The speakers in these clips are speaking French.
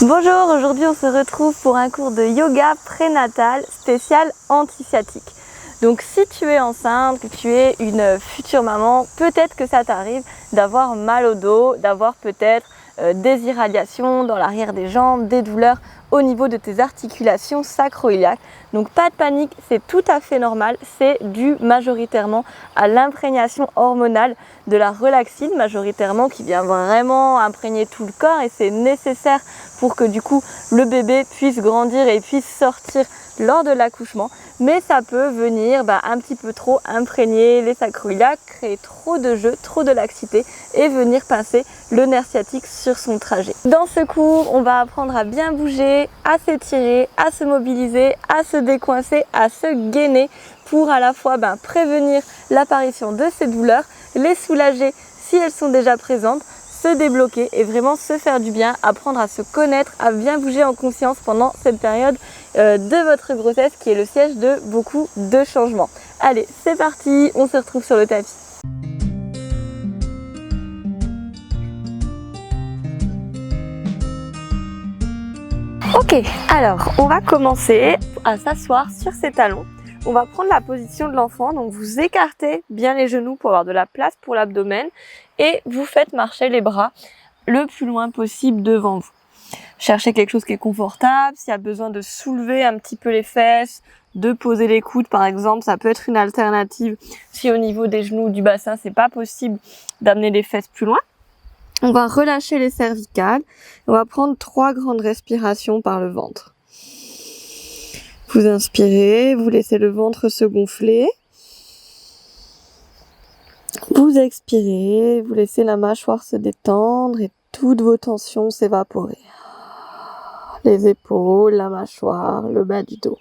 Bonjour, aujourd'hui on se retrouve pour un cours de yoga prénatal spécial anti-sciatique. Donc si tu es enceinte, que tu es une future maman, peut-être que ça t'arrive d'avoir mal au dos, d'avoir peut-être des irradiations dans l'arrière des jambes, des douleurs au niveau de tes articulations sacro-iliaques. Donc pas de panique, c'est tout à fait normal, c'est dû majoritairement à l'imprégnation hormonale de la relaxine majoritairement qui vient vraiment imprégner tout le corps et c'est nécessaire pour que du coup le bébé puisse grandir et puisse sortir lors de l'accouchement, mais ça peut venir un petit peu trop imprégner les sacro-iliaques, créer trop de jeu, trop de laxité et venir pincer le nerf sciatique sur son trajet. Dans ce cours, on va apprendre à bien bouger, à s'étirer, à se mobiliser, à se décoincer, à se gainer pour à la fois prévenir l'apparition de ces douleurs, les soulager si elles sont déjà présentes, se débloquer et vraiment se faire du bien, apprendre à se connaître, à bien bouger en conscience pendant cette période de votre grossesse qui est le siège de beaucoup de changements. Allez, c'est parti, on se retrouve sur le tapis. Ok, alors on va commencer à s'asseoir sur ses talons. On va prendre la position de l'enfant, donc vous écartez bien les genoux pour avoir de la place pour l'abdomen et vous faites marcher les bras le plus loin possible devant vous. Cherchez quelque chose qui est confortable, s'il y a besoin de soulever un petit peu les fesses, de poser les coudes par exemple, ça peut être une alternative si au niveau des genoux, du bassin, c'est pas possible d'amener les fesses plus loin. On va relâcher les cervicales, on va prendre 3 grandes respirations par le ventre. Vous inspirez, vous laissez le ventre se gonfler. Vous expirez, vous laissez la mâchoire se détendre et toutes vos tensions s'évaporer. Les épaules, la mâchoire, le bas du dos.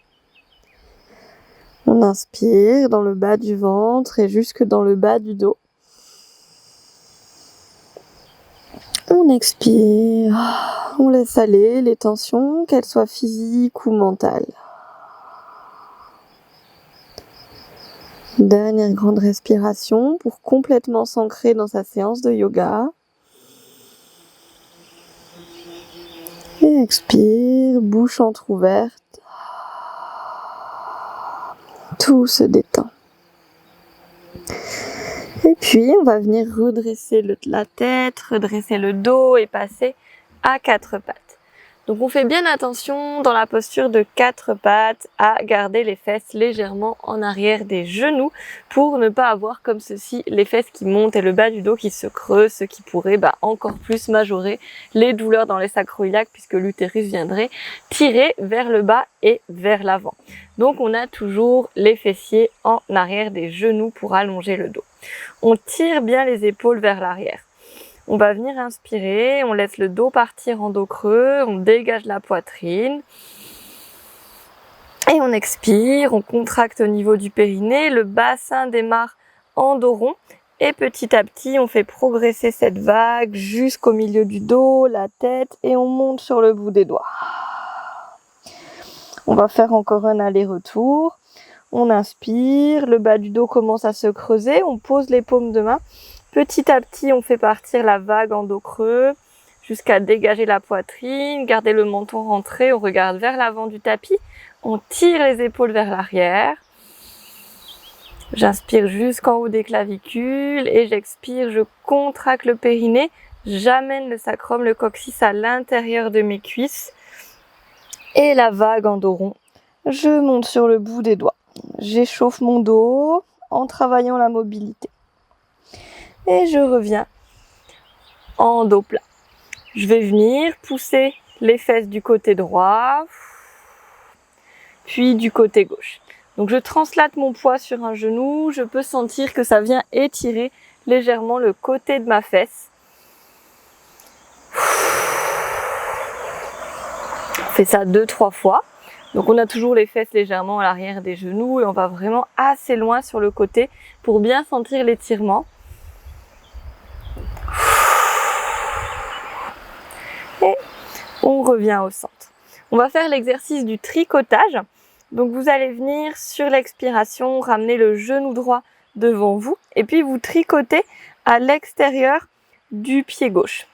On inspire dans le bas du ventre et jusque dans le bas du dos. On expire, on laisse aller les tensions, qu'elles soient physiques ou mentales. Dernière grande respiration pour complètement s'ancrer dans sa séance de yoga. Et expire, bouche entrouverte. Tout se détend. Et puis, on va venir redresser la tête, redresser le dos et passer à 4 pattes. Donc on fait bien attention dans la posture de 4 pattes à garder les fesses légèrement en arrière des genoux pour ne pas avoir comme ceci les fesses qui montent et le bas du dos qui se creuse, ce qui pourrait encore plus majorer les douleurs dans les sacro-iliaques puisque l'utérus viendrait tirer vers le bas et vers l'avant. Donc on a toujours les fessiers en arrière des genoux pour allonger le dos. On tire bien les épaules vers l'arrière. On va venir inspirer, on laisse le dos partir en dos creux, on dégage la poitrine. Et on expire, on contracte au niveau du périnée, le bassin démarre en dos rond. Et petit à petit, on fait progresser cette vague jusqu'au milieu du dos, la tête, et on monte sur le bout des doigts. On va faire encore un aller-retour. On inspire, le bas du dos commence à se creuser, on pose les paumes de main. Petit à petit, on fait partir la vague en dos creux jusqu'à dégager la poitrine, garder le menton rentré, on regarde vers l'avant du tapis, on tire les épaules vers l'arrière. J'inspire jusqu'en haut des clavicules et j'expire, je contracte le périnée, j'amène le sacrum, le coccyx à l'intérieur de mes cuisses et la vague en dos rond. Je monte sur le bout des doigts, j'échauffe mon dos en travaillant la mobilité. Et je reviens en dos plat. Je vais venir pousser les fesses du côté droit, puis du côté gauche. Donc je translate mon poids sur un genou, je peux sentir que ça vient étirer légèrement le côté de ma fesse. On fait ça 2-3 fois. Donc on a toujours les fesses légèrement à l'arrière des genoux et on va vraiment assez loin sur le côté pour bien sentir l'étirement. Et on revient au centre. On va faire l'exercice du tricotage. Donc vous allez venir sur l'expiration, ramener le genou droit devant vous et puis vous tricotez à l'extérieur du pied gauche.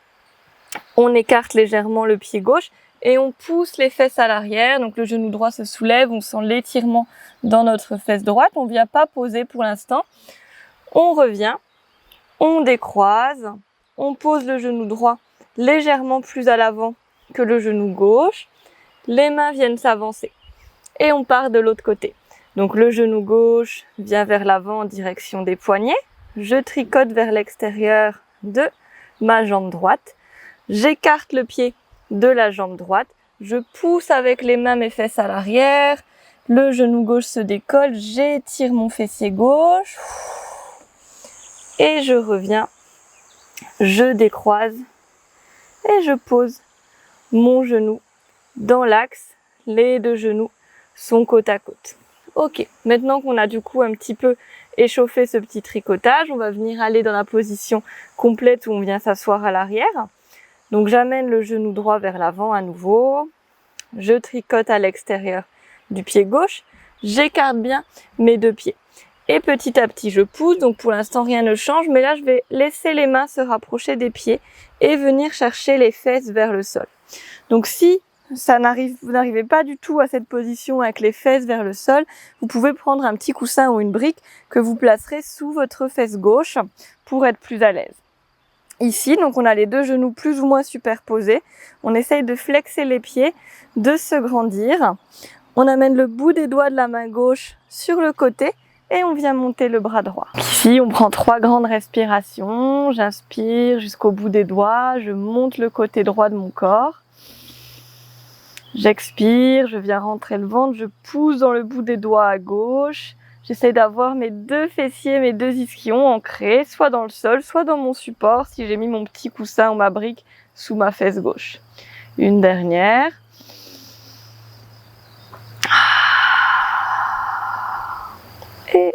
On écarte légèrement le pied gauche et on pousse les fesses à l'arrière. Donc le genou droit se soulève, on sent l'étirement dans notre fesse droite. On ne vient pas poser pour l'instant. On revient, on décroise, on pose le genou droit légèrement plus à l'avant que le genou gauche. Les mains viennent s'avancer et on part de l'autre côté. Donc le genou gauche vient vers l'avant en direction des poignets. Je tricote vers l'extérieur de ma jambe droite. J'écarte le pied de la jambe droite. Je pousse avec les mains mes fesses à l'arrière. Le genou gauche se décolle. J'étire mon fessier gauche. Et je reviens. Je décroise. Et je pose mon genou dans l'axe. Les deux genoux sont côte à côte. Ok, maintenant qu'on a du coup un petit peu échauffé ce petit tricotage, on va venir aller dans la position complète où on vient s'asseoir à l'arrière. Donc j'amène le genou droit vers l'avant à nouveau. Je tricote à l'extérieur du pied gauche. J'écarte bien mes deux pieds. Et petit à petit je pousse, donc pour l'instant rien ne change, mais là je vais laisser les mains se rapprocher des pieds et venir chercher les fesses vers le sol. Donc si vous n'arrivez pas du tout à cette position avec les fesses vers le sol, vous pouvez prendre un petit coussin ou une brique que vous placerez sous votre fesse gauche pour être plus à l'aise. Ici, donc on a les deux genoux plus ou moins superposés. On essaye de flexer les pieds, de se grandir. On amène le bout des doigts de la main gauche sur le côté et on vient monter le bras droit. Ici, on prend 3 grandes respirations. J'inspire jusqu'au bout des doigts. Je monte le côté droit de mon corps. J'expire, je viens rentrer le ventre, je pousse dans le bout des doigts à gauche. J'essaie d'avoir mes deux fessiers, mes deux ischions ancrés, soit dans le sol, soit dans mon support, si j'ai mis mon petit coussin ou ma brique sous ma fesse gauche. Une dernière. Et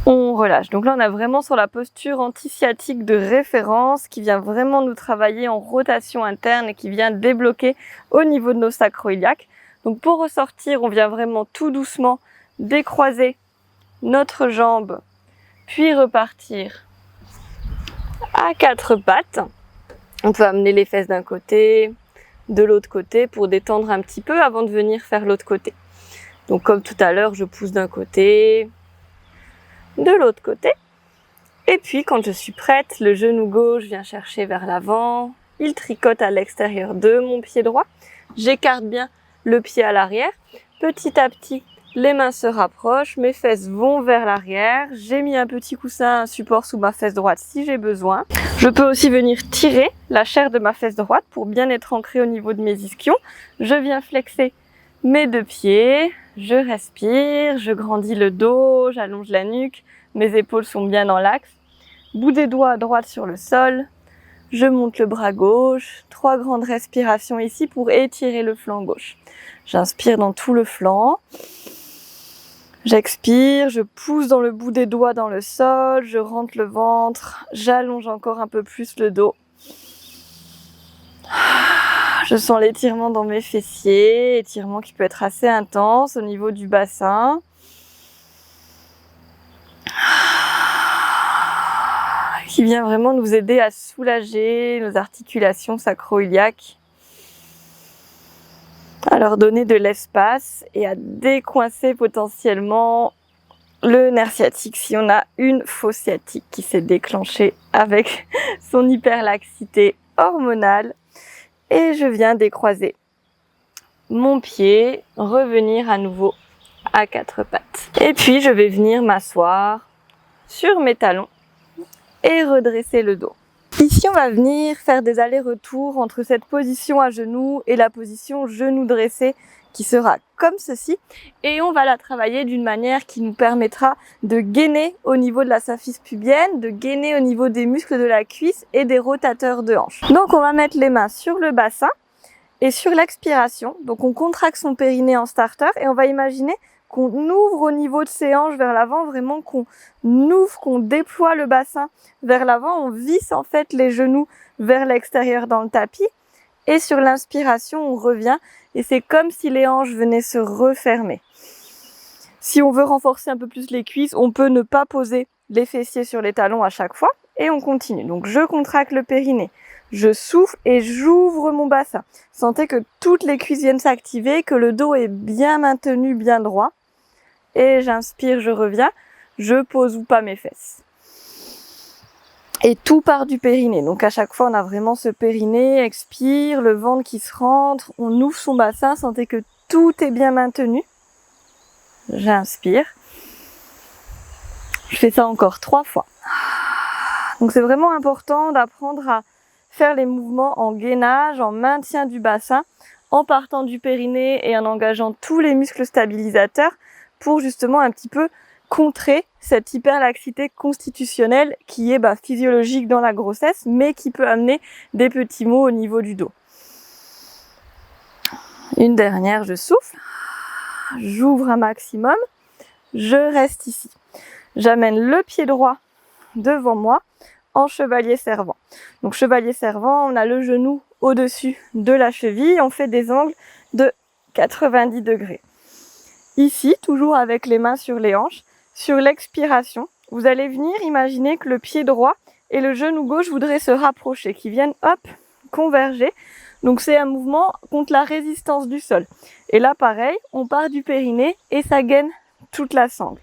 on relâche. Donc là, on est vraiment sur la posture anti-sciatique de référence qui vient vraiment nous travailler en rotation interne et qui vient débloquer au niveau de nos sacro-iliaques. Donc pour ressortir, on vient vraiment tout doucement décroiser notre jambe, puis repartir à 4 pattes. On peut amener les fesses d'un côté, de l'autre côté pour détendre un petit peu avant de venir faire l'autre côté. Donc comme tout à l'heure, je pousse d'un côté, de l'autre côté. Et puis quand je suis prête, le genou gauche vient chercher vers l'avant, il tricote à l'extérieur de mon pied droit. J'écarte bien le pied à l'arrière. Petit à petit, les mains se rapprochent, mes fesses vont vers l'arrière. J'ai mis un petit coussin, un support sous ma fesse droite si j'ai besoin. Je peux aussi venir tirer la chair de ma fesse droite pour bien être ancrée au niveau de mes ischions. Je viens flexer mes deux pieds, je respire, je grandis le dos, j'allonge la nuque, mes épaules sont bien dans l'axe. Bout des doigts à droite sur le sol, je monte le bras gauche, 3 grandes respirations ici pour étirer le flanc gauche. J'inspire dans tout le flanc, j'expire, je pousse dans le bout des doigts dans le sol, je rentre le ventre, j'allonge encore un peu plus le dos. Je sens l'étirement dans mes fessiers, étirement qui peut être assez intense au niveau du bassin. Qui vient vraiment nous aider à soulager nos articulations sacro-iliaques, à leur donner de l'espace et à décoincer potentiellement le nerf sciatique si on a une fosse sciatique qui s'est déclenchée avec son hyperlaxité hormonale. Et je viens décroiser mon pied, revenir à nouveau à 4 pattes. Et puis je vais venir m'asseoir sur mes talons et redresser le dos. Ici, on va venir faire des allers-retours entre cette position à genoux et la position genou dressé qui sera comme ceci. Et on va la travailler d'une manière qui nous permettra de gainer au niveau de la symphyse pubienne, de gainer au niveau des muscles de la cuisse et des rotateurs de hanche. Donc, on va mettre les mains sur le bassin et sur l'expiration. Donc, on contracte son périnée en starter et on va imaginer qu'on ouvre au niveau de ses hanches vers l'avant, vraiment qu'on ouvre, qu'on déploie le bassin vers l'avant, on visse en fait les genoux vers l'extérieur dans le tapis et sur l'inspiration on revient et c'est comme si les hanches venaient se refermer. Si on veut renforcer un peu plus les cuisses, on peut ne pas poser les fessiers sur les talons à chaque fois et on continue. Donc je contracte le périnée, Je souffle et j'ouvre mon bassin. Sentez que toutes les cuisses viennent s'activer, que le dos est bien maintenu, bien droit. Et j'inspire, je reviens. Je pose ou pas mes fesses. Et tout part du périnée. Donc à chaque fois, on a vraiment ce périnée, expire, le ventre qui se rentre. On ouvre son bassin, sentez que tout est bien maintenu. J'inspire. Je fais ça encore 3 fois. Donc c'est vraiment important d'apprendre à faire les mouvements en gainage, en maintien du bassin, en partant du périnée et en engageant tous les muscles stabilisateurs pour justement un petit peu contrer cette hyperlaxité constitutionnelle qui est physiologique dans la grossesse, mais qui peut amener des petits maux au niveau du dos. Une dernière, je souffle, j'ouvre un maximum, je reste ici. J'amène le pied droit devant moi en chevalier servant. Donc chevalier servant, on a le genou au-dessus de la cheville, on fait des angles de 90 degrés. Ici, toujours avec les mains sur les hanches, sur l'expiration, vous allez venir imaginer que le pied droit et le genou gauche voudraient se rapprocher, qu'ils viennent converger. Donc c'est un mouvement contre la résistance du sol. Et là pareil, on part du périnée et ça gaine toute la sangle.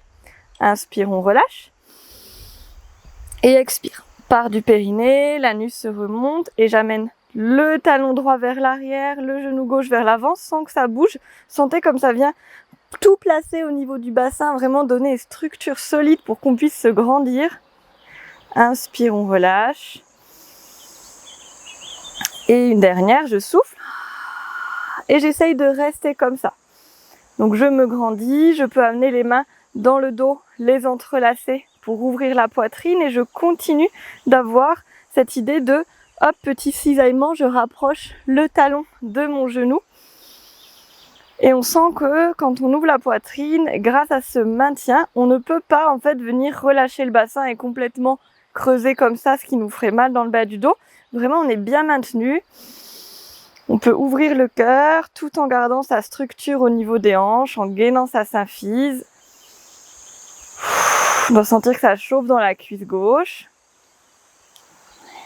Inspire, on relâche. Et expire. Part du périnée, l'anus se remonte et j'amène le talon droit vers l'arrière, le genou gauche vers l'avant sans que ça bouge. Sentez comme ça vient tout placer au niveau du bassin, vraiment donner une structure solide pour qu'on puisse se grandir. Inspire, on relâche. Et une dernière, je souffle. Et j'essaye de rester comme ça. Donc je me grandis, je peux amener les mains dans le dos, les entrelacer pour ouvrir la poitrine et je continue d'avoir cette idée de petit cisaillement, je rapproche le talon de mon genou. Et on sent que quand on ouvre la poitrine, grâce à ce maintien, on ne peut pas en fait venir relâcher le bassin et complètement creuser comme ça, ce qui nous ferait mal dans le bas du dos. Vraiment, on est bien maintenu. On peut ouvrir le cœur tout en gardant sa structure au niveau des hanches, en gainant sa symphyse. On doit sentir que ça chauffe dans la cuisse gauche.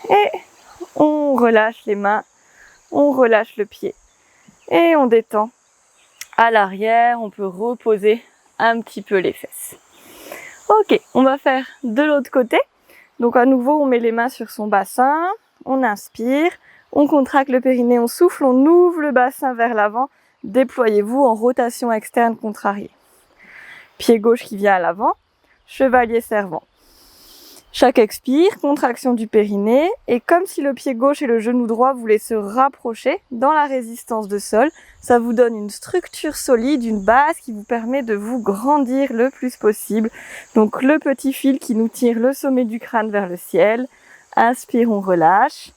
Et on relâche les mains, on relâche le pied. Et on détend. À l'arrière, on peut reposer un petit peu les fesses. Ok, on va faire de l'autre côté. Donc à nouveau, on met les mains sur son bassin, on inspire, on contracte le périnée, on souffle, on ouvre le bassin vers l'avant. Déployez-vous en rotation externe contrariée. Pied gauche qui vient à l'avant, chevalier servant. Chaque expire, contraction du périnée, et comme si le pied gauche et le genou droit voulaient se rapprocher dans la résistance de sol, ça vous donne une structure solide, une base qui vous permet de vous grandir le plus possible. Donc le petit fil qui nous tire le sommet du crâne vers le ciel. Inspire, on relâche.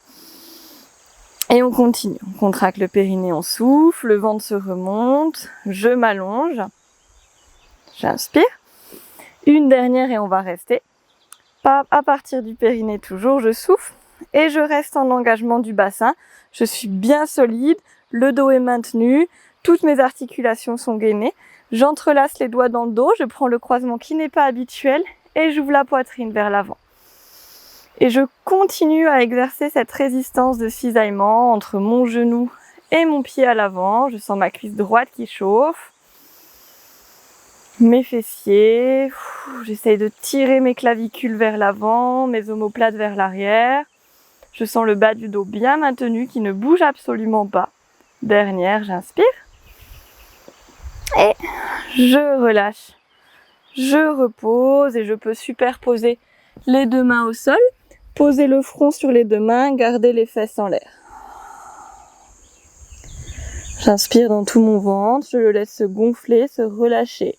Et on continue. On contracte le périnée, on souffle, le ventre se remonte, je m'allonge. J'inspire. Une dernière et on va rester. À partir du périnée toujours, je souffle et je reste en engagement du bassin. Je suis bien solide, le dos est maintenu, toutes mes articulations sont gainées. J'entrelace les doigts dans le dos, je prends le croisement qui n'est pas habituel et j'ouvre la poitrine vers l'avant. Et je continue à exercer cette résistance de cisaillement entre mon genou et mon pied à l'avant. Je sens ma cuisse droite qui chauffe. Mes fessiers, j'essaye de tirer mes clavicules vers l'avant, mes omoplates vers l'arrière. Je sens le bas du dos bien maintenu, qui ne bouge absolument pas. Dernière, j'inspire. Et je relâche. Je repose et je peux superposer les deux mains au sol. Poser le front sur les deux mains, garder les fesses en l'air. J'inspire dans tout mon ventre, je le laisse se gonfler, se relâcher.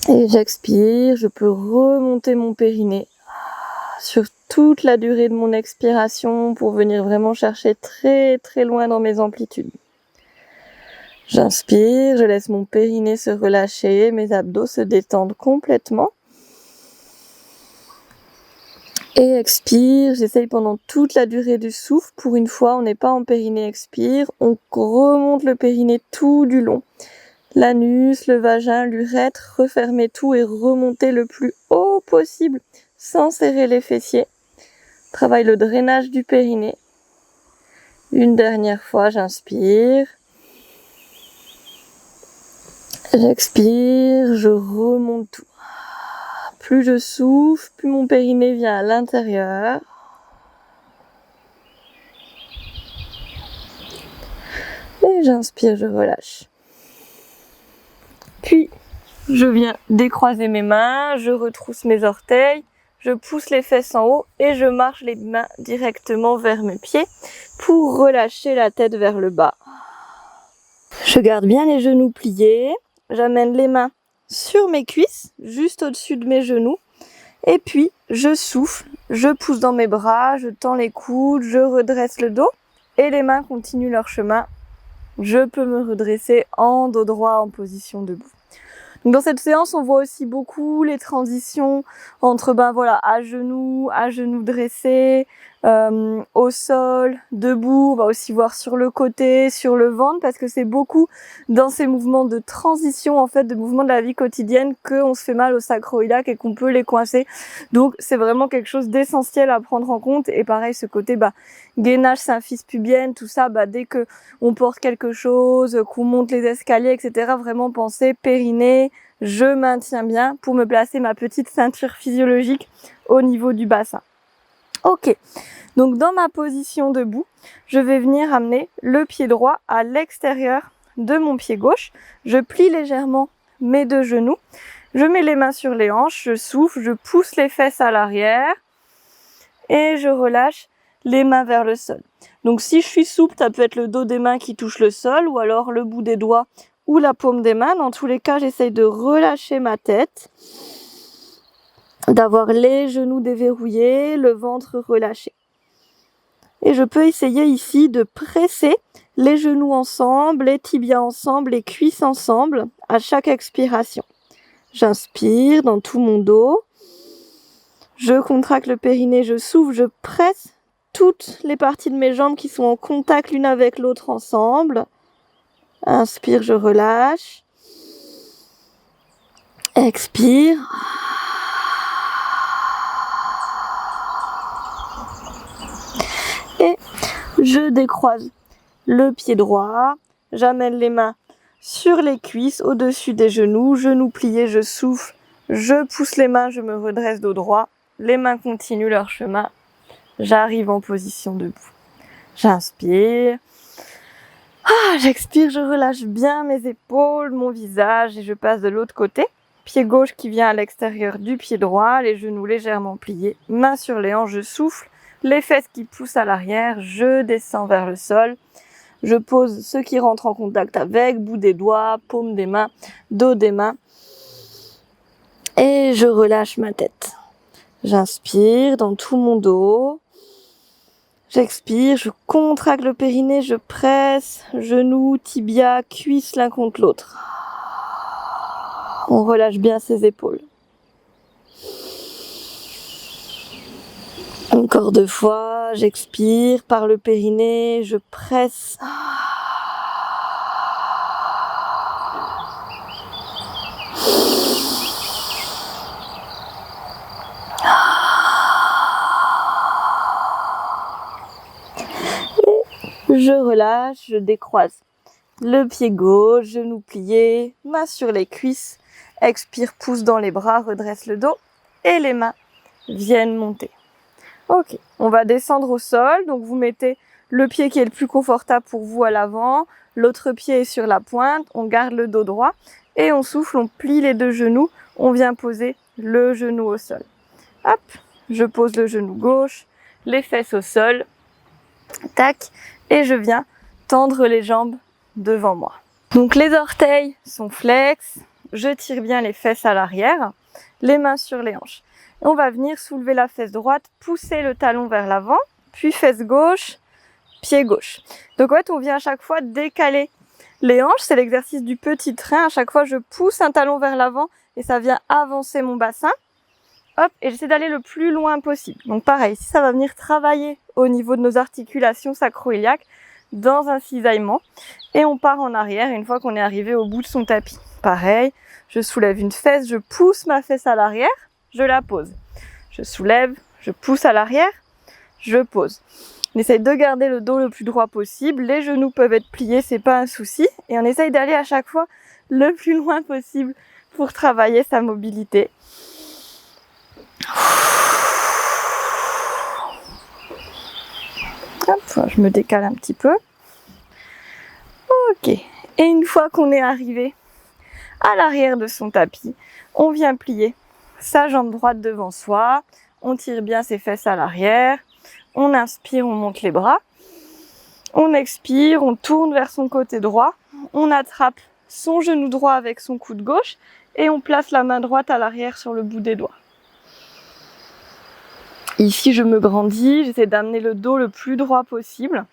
Et j'expire, je peux remonter mon périnée sur toute la durée de mon expiration pour venir vraiment chercher très très loin dans mes amplitudes. J'inspire, je laisse mon périnée se relâcher, mes abdos se détendent complètement. Et expire, j'essaye pendant toute la durée du souffle. Pour une fois, on n'est pas en périnée expire, on remonte le périnée tout du long. L'anus, le vagin, l'urètre, refermez tout et remontez le plus haut possible sans serrer les fessiers. travaille le drainage du périnée. Une dernière fois, j'inspire. J'expire, je remonte tout. Plus je souffle, plus mon périnée vient à l'intérieur. Et j'inspire, je relâche. Puis, je viens décroiser mes mains, je retrousse mes orteils, je pousse les fesses en haut et je marche les mains directement vers mes pieds pour relâcher la tête vers le bas. Je garde bien les genoux pliés, j'amène les mains sur mes cuisses, juste au-dessus de mes genoux. Et puis, je souffle, je pousse dans mes bras, je tends les coudes, je redresse le dos. Et les mains continuent leur chemin. Je peux me redresser en dos droit en position debout. Donc dans cette séance, on voit aussi beaucoup les transitions entre à genoux dressé, au sol, debout. On va aussi voir sur le côté, sur le ventre, parce que c'est beaucoup dans ces mouvements de transition, en fait, de mouvements de la vie quotidienne, qu'on se fait mal au sacro-iliaque et qu'on peut les coincer. Donc c'est vraiment quelque chose d'essentiel à prendre en compte. Et pareil, ce côté gainage symphyse pubienne, tout ça, dès que on porte quelque chose, qu'on monte les escaliers, etc., vraiment penser périnée, je maintiens bien pour me placer ma petite ceinture physiologique au niveau du bassin. Ok, donc dans ma position debout, je vais venir amener le pied droit à l'extérieur de mon pied gauche. Je plie légèrement mes deux genoux, je mets les mains sur les hanches, je souffle, je pousse les fesses à l'arrière et je relâche les mains vers le sol. Donc si je suis souple, ça peut être le dos des mains qui touche le sol ou alors le bout des doigts ou la paume des mains. Dans tous les cas, j'essaye de relâcher ma tête, d'avoir les genoux déverrouillés, le ventre relâché. Et je peux essayer ici de presser les genoux ensemble, les tibias ensemble, les cuisses ensemble à chaque expiration. J'inspire dans tout mon dos. Je contracte le périnée, je souffle, je presse toutes les parties de mes jambes qui sont en contact l'une avec l'autre ensemble. Inspire, je relâche. Expire. Et je décroise le pied droit. J'amène les mains sur les cuisses, au-dessus des genoux. Genoux pliés, je souffle. Je pousse les mains, je me redresse dos droit. Les mains continuent leur chemin. J'arrive en position debout. J'inspire. J'expire, je relâche bien mes épaules, mon visage et je passe de l'autre côté. Pied gauche qui vient à l'extérieur du pied droit, les genoux légèrement pliés, mains sur les hanches, je souffle, les fesses qui poussent à l'arrière, je descends vers le sol. Je pose ce qui rentre en contact avec, bout des doigts, paume des mains, dos des mains. Et je relâche ma tête. J'inspire dans tout mon dos. J'expire, je contracte le périnée, je presse, genoux, tibia, cuisses l'un contre l'autre. On relâche bien ses épaules. Encore 2 fois, j'expire par le périnée, je presse. Je relâche, je décroise le pied gauche, genou plié, main sur les cuisses, expire, pousse dans les bras, redresse le dos et les mains viennent monter. Ok, on va descendre au sol, donc vous mettez le pied qui est le plus confortable pour vous à l'avant, l'autre pied est sur la pointe, on garde le dos droit et on souffle, on plie les 2 genoux, on vient poser le genou au sol. Hop, je pose le genou gauche, les fesses au sol, tac, et je viens tendre les jambes devant moi. Donc les orteils sont flex, je tire bien les fesses à l'arrière, les mains sur les hanches. On va venir soulever la fesse droite, pousser le talon vers l'avant, puis fesse gauche, pied gauche. Donc en fait, on vient à chaque fois décaler les hanches, c'est l'exercice du petit train. À chaque fois, je pousse un talon vers l'avant et ça vient avancer mon bassin. Hop, et j'essaie d'aller le plus loin possible. Donc pareil, ici ça va venir travailler au niveau de nos articulations sacro-iliaques dans un cisaillement. Et on part en arrière une fois qu'on est arrivé au bout de son tapis. Pareil, je soulève une fesse, je pousse ma fesse à l'arrière, je la pose. Je soulève, je pousse à l'arrière, je pose. On essaye de garder le dos le plus droit possible, les genoux peuvent être pliés, c'est pas un souci, et on essaye d'aller à chaque fois le plus loin possible pour travailler sa mobilité. Hop, je me décale un petit peu. Ok, et une fois qu'on est arrivé à l'arrière de son tapis, on vient plier sa jambe droite devant soi, on tire bien ses fesses à l'arrière, on inspire, on monte les bras, on expire, on tourne vers son côté droit, on attrape son genou droit avec son coude gauche et on place la main droite à l'arrière sur le bout des doigts. Ici, je me grandis, j'essaie d'amener le dos le plus droit possible.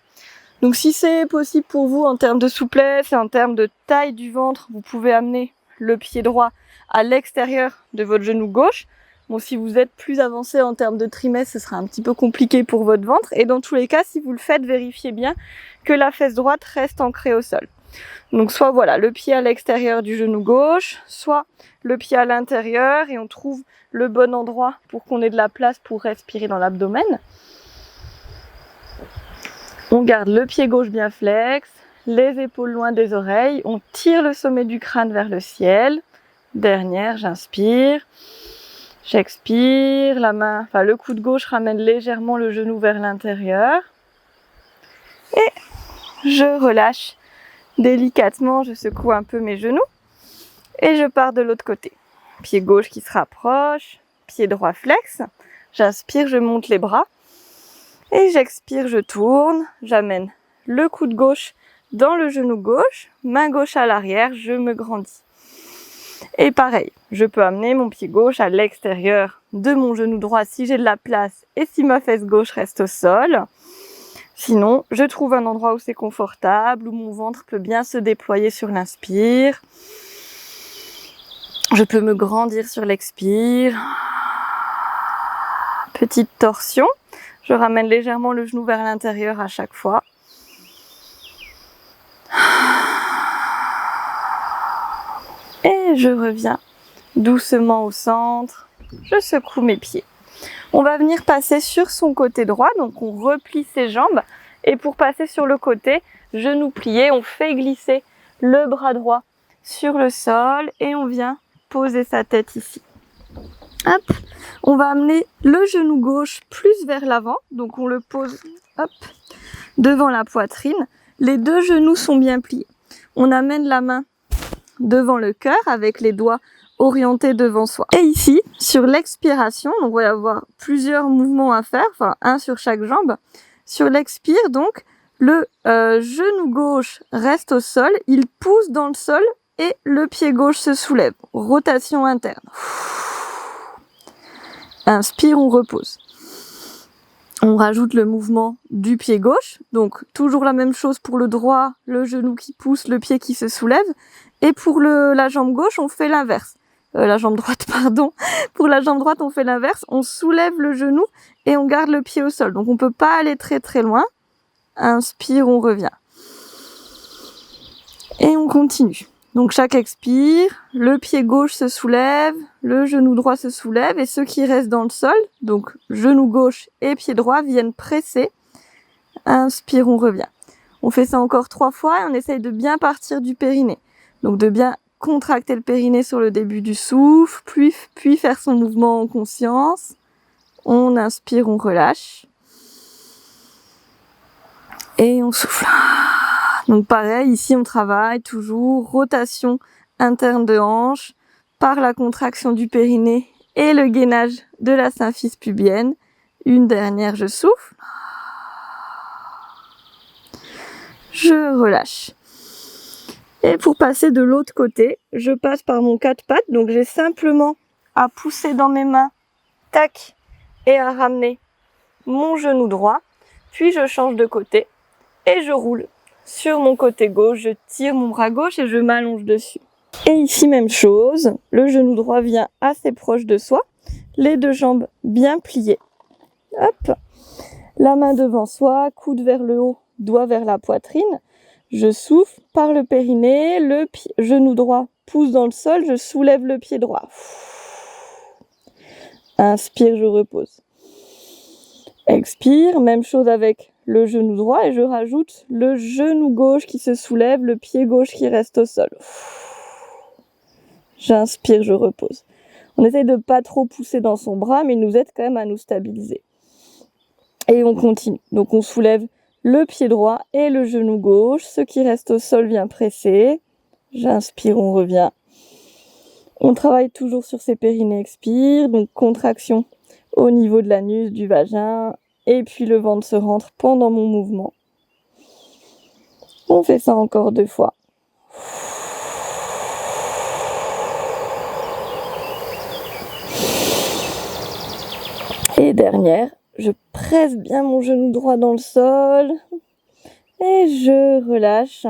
Donc si c'est possible pour vous en termes de souplesse et en termes de taille du ventre, vous pouvez amener le pied droit à l'extérieur de votre genou gauche. Bon, si vous êtes plus avancé en termes de trimestre, ce sera un petit peu compliqué pour votre ventre. Et dans tous les cas, si vous le faites, vérifiez bien que la fesse droite reste ancrée au sol. Donc soit voilà, le pied à l'extérieur du genou gauche, soit le pied à l'intérieur et on trouve le bon endroit pour qu'on ait de la place pour respirer dans l'abdomen. On garde le pied gauche bien flex, les épaules loin des oreilles, on tire le sommet du crâne vers le ciel. Dernière, j'inspire, j'expire, le coude gauche ramène légèrement le genou vers l'intérieur. Et je relâche délicatement, je secoue un peu mes genoux et je pars de l'autre côté. Pied gauche qui se rapproche, pied droit flex, j'inspire, je monte les bras. Et j'expire, je tourne, j'amène le coude gauche dans le genou gauche, main gauche à l'arrière, je me grandis. Et pareil, je peux amener mon pied gauche à l'extérieur de mon genou droit si j'ai de la place et si ma fesse gauche reste au sol. Sinon, je trouve un endroit où c'est confortable, où mon ventre peut bien se déployer sur l'inspire. Je peux me grandir sur l'expire. Petite torsion. Je ramène légèrement le genou vers l'intérieur à chaque fois. Et je reviens doucement au centre. Je secoue mes pieds. On va venir passer sur son côté droit, donc on replie ses jambes. Et pour passer sur le côté, genou plié, on fait glisser le bras droit sur le sol et on vient poser sa tête ici. Hop. On va amener le genou gauche plus vers l'avant, donc on le pose devant la poitrine. Les deux genoux sont bien pliés. On amène la main devant le cœur avec les doigts orientés devant soi. Et ici, sur l'expiration, donc on va avoir plusieurs mouvements à faire, enfin un sur chaque jambe. Sur l'expire, donc, le genou gauche reste au sol, il pousse dans le sol et le pied gauche se soulève. Rotation interne. Inspire, on repose. On rajoute le mouvement du pied gauche. Donc, toujours la même chose pour le droit, le genou qui pousse, le pied qui se soulève. Et pour la jambe gauche, on fait l'inverse. La jambe droite, pardon. Pour la jambe droite, on fait l'inverse. On soulève le genou et on garde le pied au sol. Donc, on peut pas aller très très loin. Inspire, on revient. Et on continue. Donc chaque expire, le pied gauche se soulève, le genou droit se soulève et ceux qui restent dans le sol, donc genou gauche et pied droit, viennent presser. Inspire, on revient. On fait ça encore 3 fois et on essaye de bien partir du périnée. Donc de bien contracter le périnée sur le début du souffle, puis faire son mouvement en conscience. On inspire, on relâche. Et on souffle. Donc pareil, ici on travaille toujours rotation interne de hanche par la contraction du périnée et le gainage de la symphyse pubienne. Une dernière, je souffle. Je relâche. Et pour passer de l'autre côté, je passe par mon 4 pattes. Donc j'ai simplement à pousser dans mes mains, tac, et à ramener mon genou droit. Puis je change de côté et je roule. Sur mon côté gauche, je tire mon bras gauche et je m'allonge dessus. Et ici, même chose, le genou droit vient assez proche de soi, les deux jambes bien pliées. Hop, la main devant soi, coude vers le haut, doigt vers la poitrine. Je souffle par le périnée, le genou droit pousse dans le sol, je soulève le pied droit. Inspire, je repose. Expire, même chose avec le genou droit et je rajoute le genou gauche qui se soulève, le pied gauche qui reste au sol. J'inspire, je repose. On essaye de pas trop pousser dans son bras, mais il nous aide quand même à nous stabiliser. Et on continue. Donc on soulève le pied droit et le genou gauche. Ce qui reste au sol vient presser. J'inspire, on revient. On travaille toujours sur ses périnées, expire. Donc contraction au niveau de l'anus, du vagin. Et puis le ventre se rentre pendant mon mouvement. On fait ça encore 2 fois. Et dernière, je presse bien mon genou droit dans le sol et je relâche.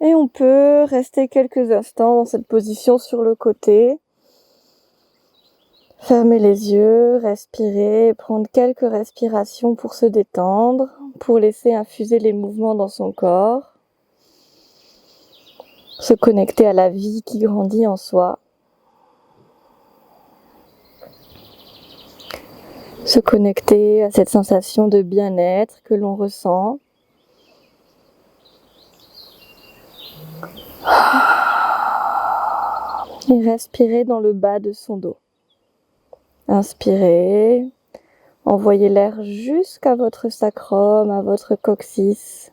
Et on peut rester quelques instants dans cette position sur le côté. Fermer les yeux, respirer, et prendre quelques respirations pour se détendre, pour laisser infuser les mouvements dans son corps. Se connecter à la vie qui grandit en soi. Se connecter à cette sensation de bien-être que l'on ressent. Et respirer dans le bas de son dos. Inspirez, envoyez l'air jusqu'à votre sacrum, à votre coccyx,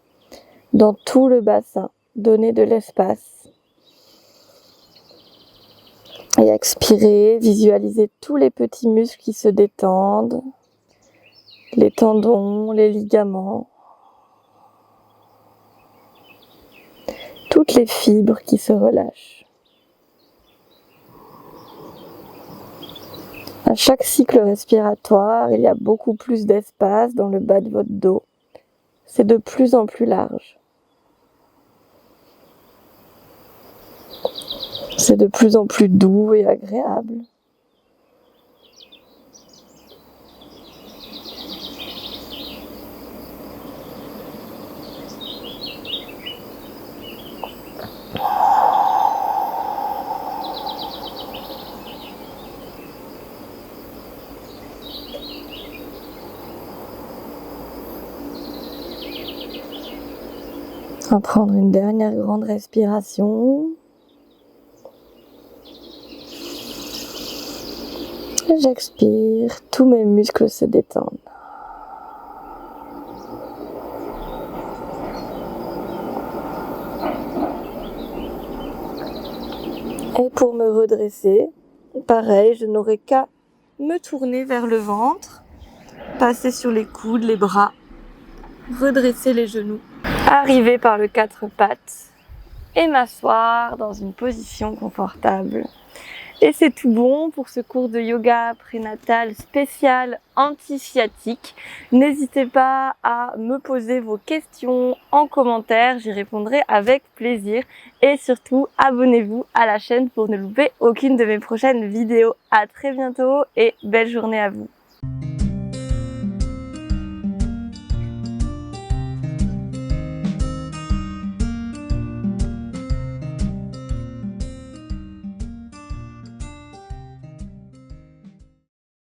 dans tout le bassin, donnez de l'espace. Et expirez, visualisez tous les petits muscles qui se détendent, les tendons, les ligaments, toutes les fibres qui se relâchent. À chaque cycle respiratoire, il y a beaucoup plus d'espace dans le bas de votre dos. C'est de plus en plus large. C'est de plus en plus doux et agréable. On va prendre une dernière grande respiration. J'expire, tous mes muscles se détendent. Et pour me redresser, pareil, je n'aurai qu'à me tourner vers le ventre, passer sur les coudes, les bras, redresser les genoux, arriver par le 4 pattes et m'asseoir dans une position confortable. Et c'est tout bon pour ce cours de yoga prénatal spécial anti-sciatique. N'hésitez pas à me poser vos questions en commentaire, j'y répondrai avec plaisir. Et surtout, abonnez-vous à la chaîne pour ne louper aucune de mes prochaines vidéos. À très bientôt et belle journée à vous.